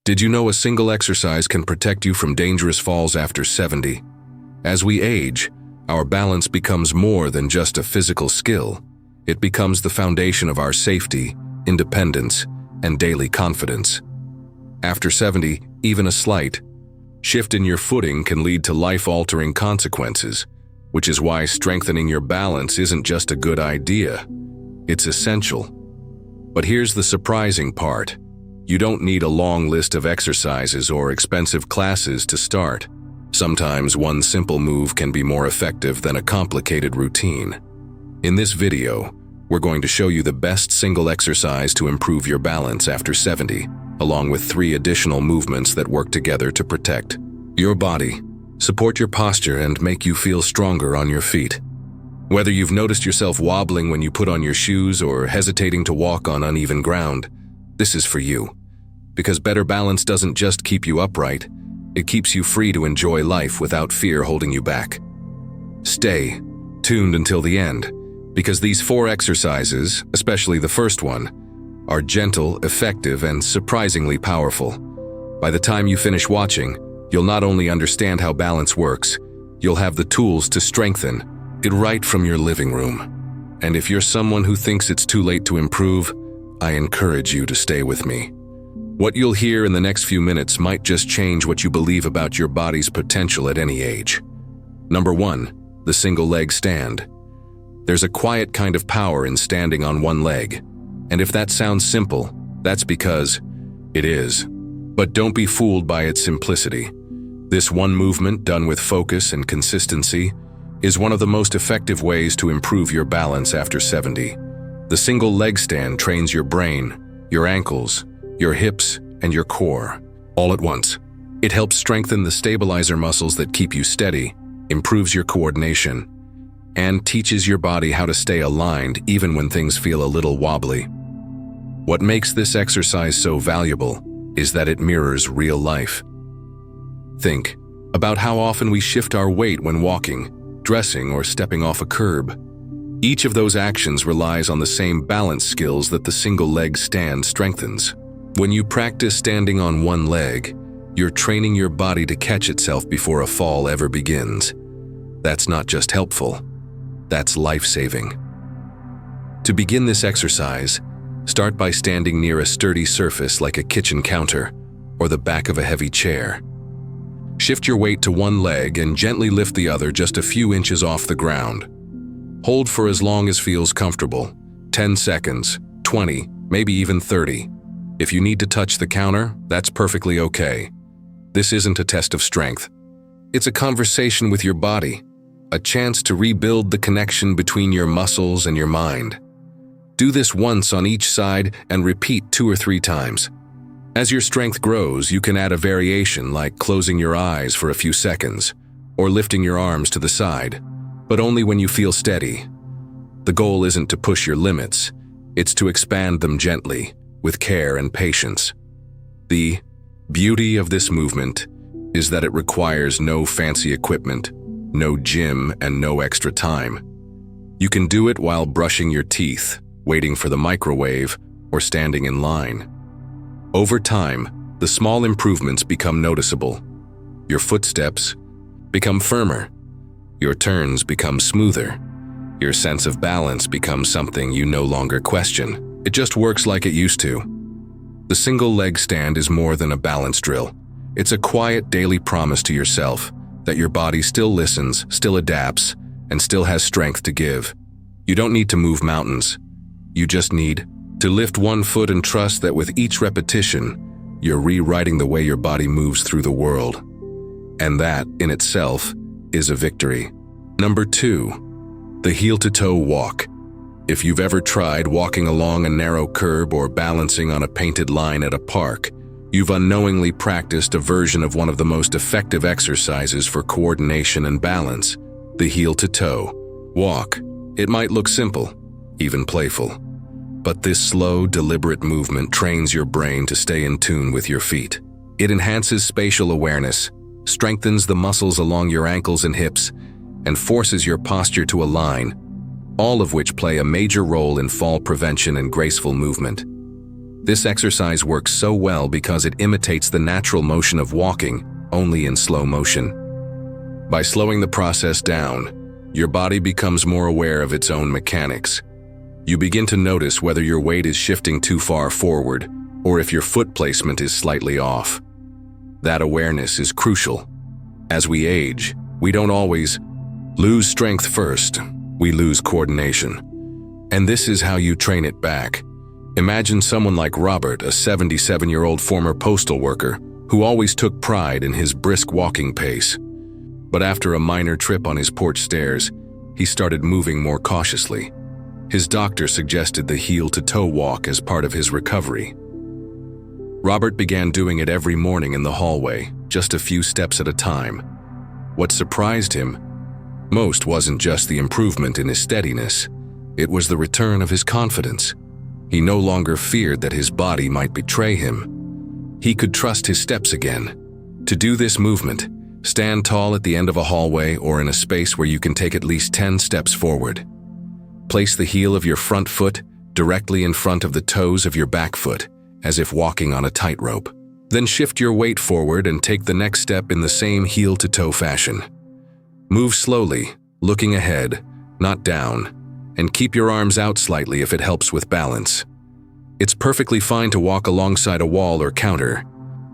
Did you know a single exercise can protect you from dangerous falls after 70? As we age, our balance becomes more than just a physical skill. It becomes the foundation of our safety, independence, and daily confidence. After 70, even a slight shift in your footing can lead to life-altering consequences, which is why strengthening your balance isn't just a good idea, it's essential. But here's the surprising part. You don't need a long list of exercises or expensive classes to start. Sometimes one simple move can be more effective than a complicated routine. In this video, we're going to show you the best single exercise to improve your balance after 70, along with 3 additional movements that work together to protect your body, support your posture, and make you feel stronger on your feet. Whether you've noticed yourself wobbling when you put on your shoes or hesitating to walk on uneven ground, this is for you. Because better balance doesn't just keep you upright, it keeps you free to enjoy life without fear holding you back. Stay tuned until the end, because these 4 exercises, especially the first one, are gentle, effective, and surprisingly powerful. By the time you finish watching, you'll not only understand how balance works, you'll have the tools to strengthen it right from your living room. And if you're someone who thinks it's too late to improve, I encourage you to stay with me. What you'll hear in the next few minutes might just change what you believe about your body's potential at any age. Number 1, the single leg stand. There's a quiet kind of power in standing on one leg. And if that sounds simple, that's because it is. But don't be fooled by its simplicity. This one movement, done with focus and consistency, is one of the most effective ways to improve your balance after 70. The single leg stand trains your brain, your ankles, your hips, and your core, all at once. It helps strengthen the stabilizer muscles that keep you steady, improves your coordination, and teaches your body how to stay aligned even when things feel a little wobbly. What makes this exercise so valuable is that it mirrors real life. Think about how often we shift our weight when walking, dressing, or stepping off a curb. Each of those actions relies on the same balance skills that the single leg stand strengthens. When you practice standing on one leg, you're training your body to catch itself before a fall ever begins. That's not just helpful, that's life-saving. To begin this exercise, start by standing near a sturdy surface like a kitchen counter or the back of a heavy chair. Shift your weight to one leg and gently lift the other just a few inches off the ground. Hold for as long as feels comfortable, 10 seconds, 20, maybe even 30. If you need to touch the counter, that's perfectly okay. This isn't a test of strength. It's a conversation with your body, a chance to rebuild the connection between your muscles and your mind. Do this once on each side and repeat 2 or 3 times. As your strength grows, you can add a variation like closing your eyes for a few seconds or lifting your arms to the side, but only when you feel steady. The goal isn't to push your limits, it's to expand them gently, with care and patience. The beauty of this movement is that it requires no fancy equipment, no gym, and no extra time. You can do it while brushing your teeth, waiting for the microwave, or standing in line. Over time, the small improvements become noticeable. Your footsteps become firmer, your turns become smoother, your sense of balance becomes something you no longer question. It just works like it used to. The single leg stand is more than a balance drill. It's a quiet daily promise to yourself that your body still listens, still adapts, and still has strength to give. You don't need to move mountains. You just need to lift one foot and trust that with each repetition, you're rewriting the way your body moves through the world. And that, in itself, is a victory. Number 2, the heel-to-toe walk. If you've ever tried walking along a narrow curb or balancing on a painted line at a park, you've unknowingly practiced a version of one of the most effective exercises for coordination and balance, the heel-to-toe walk. It might look simple, even playful, but this slow, deliberate movement trains your brain to stay in tune with your feet. It enhances spatial awareness, strengthens the muscles along your ankles and hips, and forces your posture to align, all of which play a major role in fall prevention and graceful movement. This exercise works so well because it imitates the natural motion of walking, only in slow motion. By slowing the process down, your body becomes more aware of its own mechanics. You begin to notice whether your weight is shifting too far forward or if your foot placement is slightly off. That awareness is crucial. As we age, we don't always lose strength first, we lose coordination. And this is how you train it back. Imagine someone like Robert, a 77-year-old former postal worker who always took pride in his brisk walking pace. But after a minor trip on his porch stairs, he started moving more cautiously. His doctor suggested the heel-to-toe walk as part of his recovery. Robert began doing it every morning in the hallway, just a few steps at a time. What surprised him most wasn't just the improvement in his steadiness, it was the return of his confidence. He no longer feared that his body might betray him. He could trust his steps again. To do this movement, stand tall at the end of a hallway or in a space where you can take at least 10 steps forward. Place the heel of your front foot directly in front of the toes of your back foot, as if walking on a tightrope. Then shift your weight forward and take the next step in the same heel-to-toe fashion. Move slowly, looking ahead, not down, and keep your arms out slightly if it helps with balance. It's perfectly fine to walk alongside a wall or counter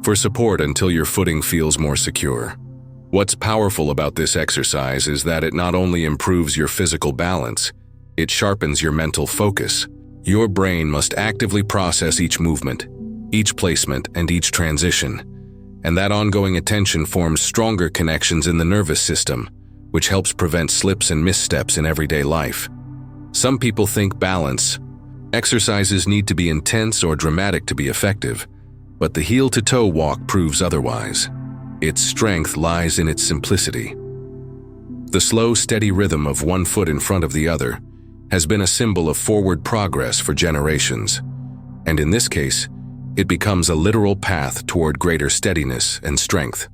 for support until your footing feels more secure. What's powerful about this exercise is that it not only improves your physical balance, it sharpens your mental focus. Your brain must actively process each movement, each placement, and each transition. And that ongoing attention forms stronger connections in the nervous system, which helps prevent slips and missteps in everyday life. Some people think balance exercises need to be intense or dramatic to be effective, but the heel-to-toe walk proves otherwise. Its strength lies in its simplicity. The slow, steady rhythm of one foot in front of the other has been a symbol of forward progress for generations, and in this case, it becomes a literal path toward greater steadiness and strength.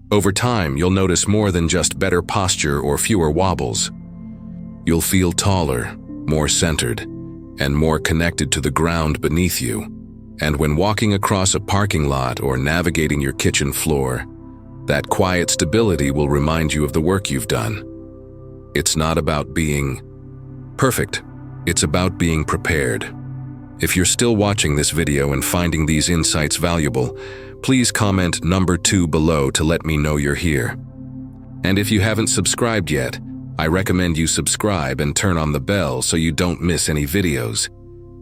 Over time, you'll notice more than just better posture or fewer wobbles. You'll feel taller, more centered, and more connected to the ground beneath you. And when walking across a parking lot or navigating your kitchen floor, that quiet stability will remind you of the work you've done. It's not about being perfect, it's about being prepared. If you're still watching this video and finding these insights valuable, please comment number 2 below to let me know you're here. And if you haven't subscribed yet, I recommend you subscribe and turn on the bell so you don't miss any videos.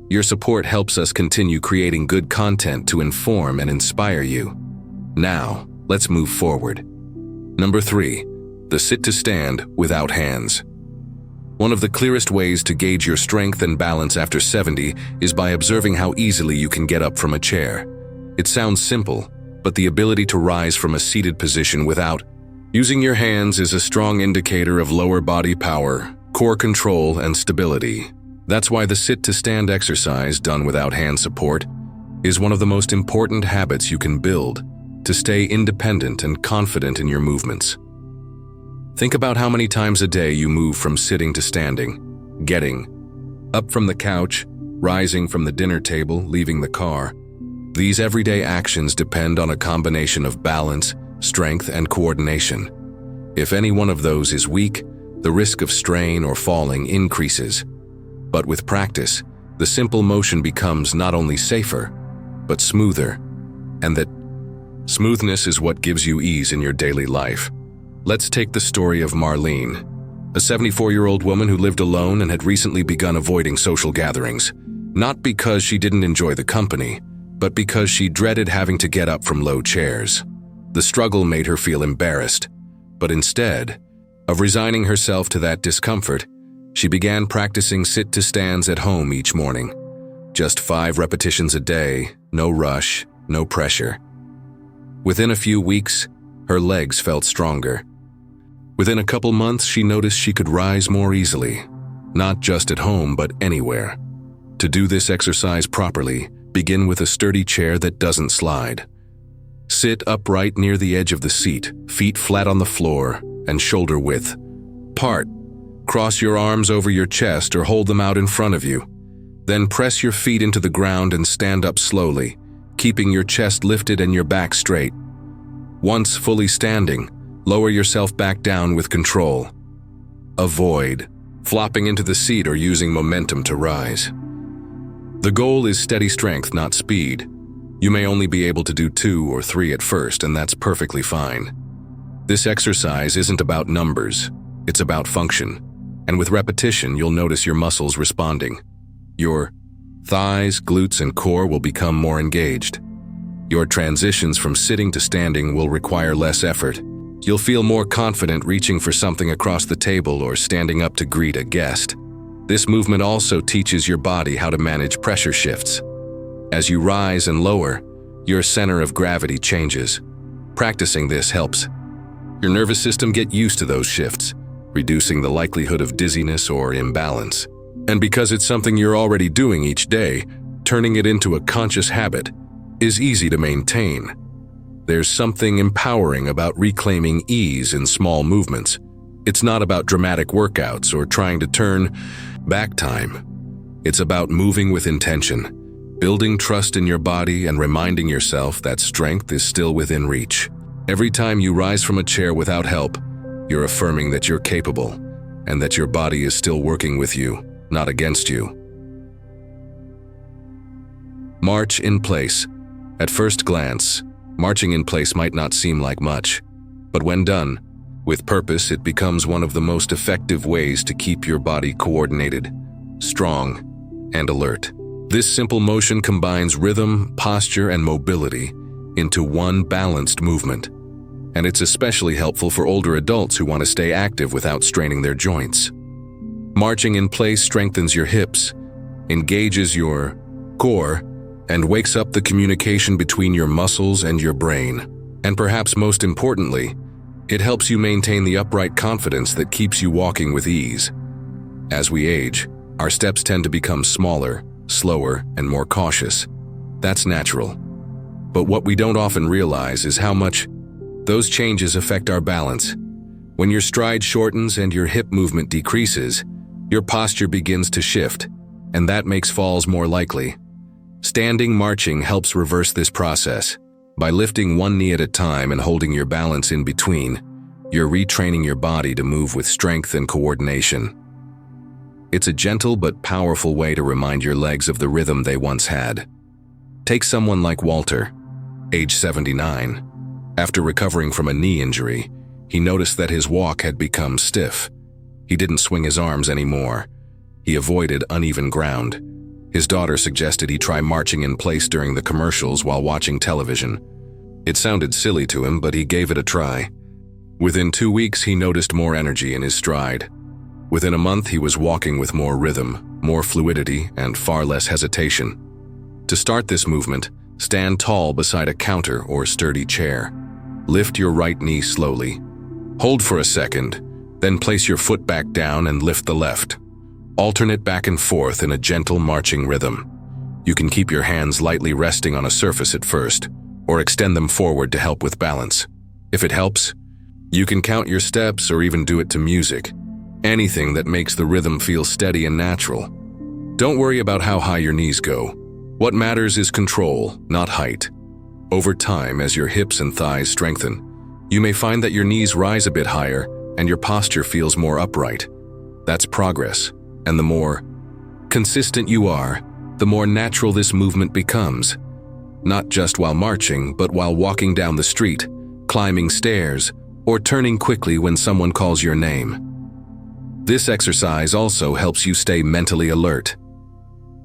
Your support helps us continue creating good content to inform and inspire you. Now, let's move forward. Number 3, the sit to stand without hands. One of the clearest ways to gauge your strength and balance after 70 is by observing how easily you can get up from a chair. It sounds simple, but the ability to rise from a seated position without using your hands is a strong indicator of lower body power, core control, and stability. That's why the sit-to-stand exercise done without hand support is one of the most important habits you can build to stay independent and confident in your movements. Think about how many times a day you move from sitting to standing, getting up from the couch, rising from the dinner table, leaving the car. These everyday actions depend on a combination of balance, strength, and coordination. If any one of those is weak, the risk of strain or falling increases. But with practice, the simple motion becomes not only safer, but smoother. And that smoothness is what gives you ease in your daily life. Let's take the story of Marlene, a 74-year-old woman who lived alone and had recently begun avoiding social gatherings, not because she didn't enjoy the company, but because she dreaded having to get up from low chairs. The struggle made her feel embarrassed, but instead of resigning herself to that discomfort, she began practicing sit-to-stands at home each morning. Just 5 repetitions a day, no rush, no pressure. Within a few weeks, her legs felt stronger. Within a couple months, she noticed she could rise more easily, not just at home, but anywhere. To do this exercise properly, begin with a sturdy chair that doesn't slide. Sit upright near the edge of the seat, feet flat on the floor, and shoulder width apart. Cross your arms over your chest or hold them out in front of you. Then press your feet into the ground and stand up slowly, keeping your chest lifted and your back straight. Once fully standing, lower yourself back down with control. Avoid flopping into the seat or using momentum to rise. The goal is steady strength, not speed. You may only be able to do 2 or 3 at first, and that's perfectly fine. This exercise isn't about numbers, it's about function. And with repetition, you'll notice your muscles responding. Your thighs, glutes, and core will become more engaged. Your transitions from sitting to standing will require less effort. You'll feel more confident reaching for something across the table or standing up to greet a guest. This movement also teaches your body how to manage pressure shifts. As you rise and lower, your center of gravity changes. Practicing this helps your nervous system get used to those shifts, reducing the likelihood of dizziness or imbalance. And because it's something you're already doing each day, turning it into a conscious habit is easy to maintain. There's something empowering about reclaiming ease in small movements. It's not about dramatic workouts or trying to turn back time. It's about moving with intention, building trust in your body and reminding yourself that strength is still within reach. Every time you rise from a chair without help, you're affirming that you're capable and that your body is still working with you, not against you. March in place. At first glance, marching in place might not seem like much, but when done with purpose, it becomes one of the most effective ways to keep your body coordinated, strong, and alert. This simple motion combines rhythm, posture, and mobility into one balanced movement, and it's especially helpful for older adults who want to stay active without straining their joints. Marching in place strengthens your hips, engages your core, and wakes up the communication between your muscles and your brain. And perhaps most importantly, it helps you maintain the upright confidence that keeps you walking with ease. As we age, our steps tend to become smaller, slower, and more cautious. That's natural. But what we don't often realize is how much those changes affect our balance. When your stride shortens and your hip movement decreases, your posture begins to shift, and that makes falls more likely. Standing marching helps reverse this process. By lifting one knee at a time and holding your balance in between, you're retraining your body to move with strength and coordination. It's a gentle but powerful way to remind your legs of the rhythm they once had. Take someone like Walter, age 79. After recovering from a knee injury, he noticed that his walk had become stiff. He didn't swing his arms anymore. He avoided uneven ground. His daughter suggested he try marching in place during the commercials while watching television. It sounded silly to him, but he gave it a try. Within 2 weeks, he noticed more energy in his stride. Within a month, he was walking with more rhythm, more fluidity, and far less hesitation. To start this movement, stand tall beside a counter or sturdy chair. Lift your right knee slowly. Hold for a second, then place your foot back down and lift the left. Alternate back and forth in a gentle marching rhythm. You can keep your hands lightly resting on a surface at first, or extend them forward to help with balance. If it helps, you can count your steps or even do it to music. Anything that makes the rhythm feel steady and natural. Don't worry about how high your knees go. What matters is control, not height. Over time, as your hips and thighs strengthen, you may find that your knees rise a bit higher and your posture feels more upright. That's progress, and the more consistent you are, the more natural this movement becomes. Not just while marching, but while walking down the street, climbing stairs, or turning quickly when someone calls your name. This exercise also helps you stay mentally alert.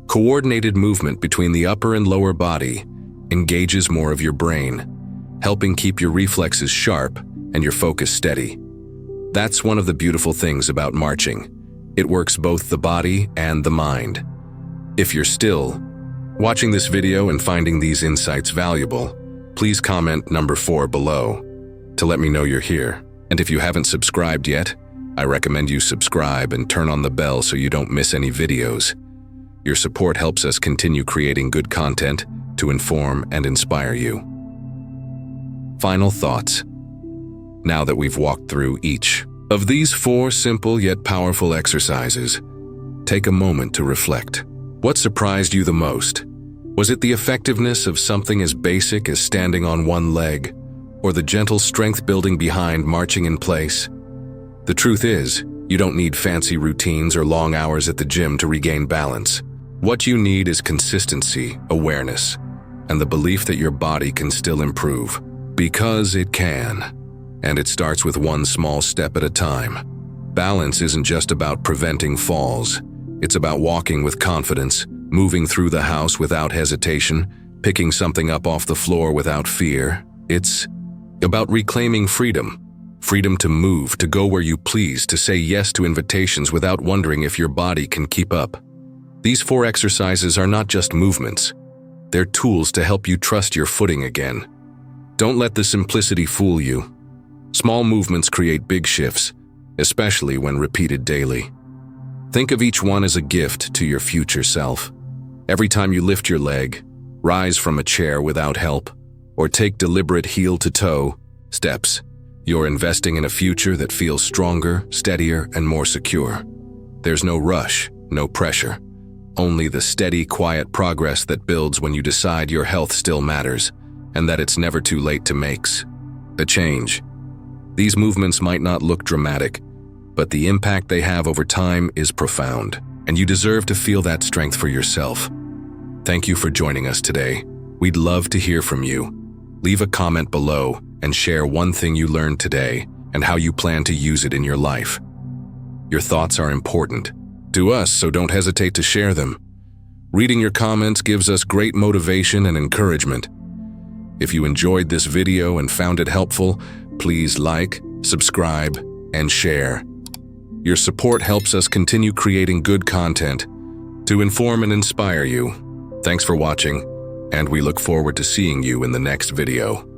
Coordinated movement between the upper and lower body engages more of your brain, helping keep your reflexes sharp and your focus steady. That's one of the beautiful things about marching. It works both the body and the mind. If you're still watching this video and finding these insights valuable, please comment number 4 below to let me know you're here. And if you haven't subscribed yet, I recommend you subscribe and turn on the bell so you don't miss any videos. Your support helps us continue creating good content to inform and inspire you. Final thoughts. Now that we've walked through each of these 4 simple yet powerful exercises, take a moment to reflect. What surprised you the most? Was it the effectiveness of something as basic as standing on one leg, or the gentle strength building behind marching in place? The truth is, you don't need fancy routines or long hours at the gym to regain balance. What you need is consistency, awareness, and the belief that your body can still improve. Because it can. And it starts with one small step at a time. Balance isn't just about preventing falls. It's about walking with confidence, moving through the house without hesitation, picking something up off the floor without fear. It's about reclaiming freedom. Freedom to move, to go where you please, to say yes to invitations without wondering if your body can keep up. These 4 exercises are not just movements. They're tools to help you trust your footing again. Don't let the simplicity fool you. Small movements create big shifts, especially when repeated daily. Think of each one as a gift to your future self. Every time you lift your leg, rise from a chair without help, or take deliberate heel-to-toe steps, you're investing in a future that feels stronger, steadier, and more secure. There's no rush, no pressure. Only the steady, quiet progress that builds when you decide your health still matters, and that it's never too late to make a change. These movements might not look dramatic, but the impact they have over time is profound, and you deserve to feel that strength for yourself. Thank you for joining us today. We'd love to hear from you. Leave a comment below and share one thing you learned today and how you plan to use it in your life. Your thoughts are important to us, so don't hesitate to share them. Reading your comments gives us great motivation and encouragement. If you enjoyed this video and found it helpful, please like, subscribe, and share. Your support helps us continue creating good content to inform and inspire you. Thanks for watching, and we look forward to seeing you in the next video.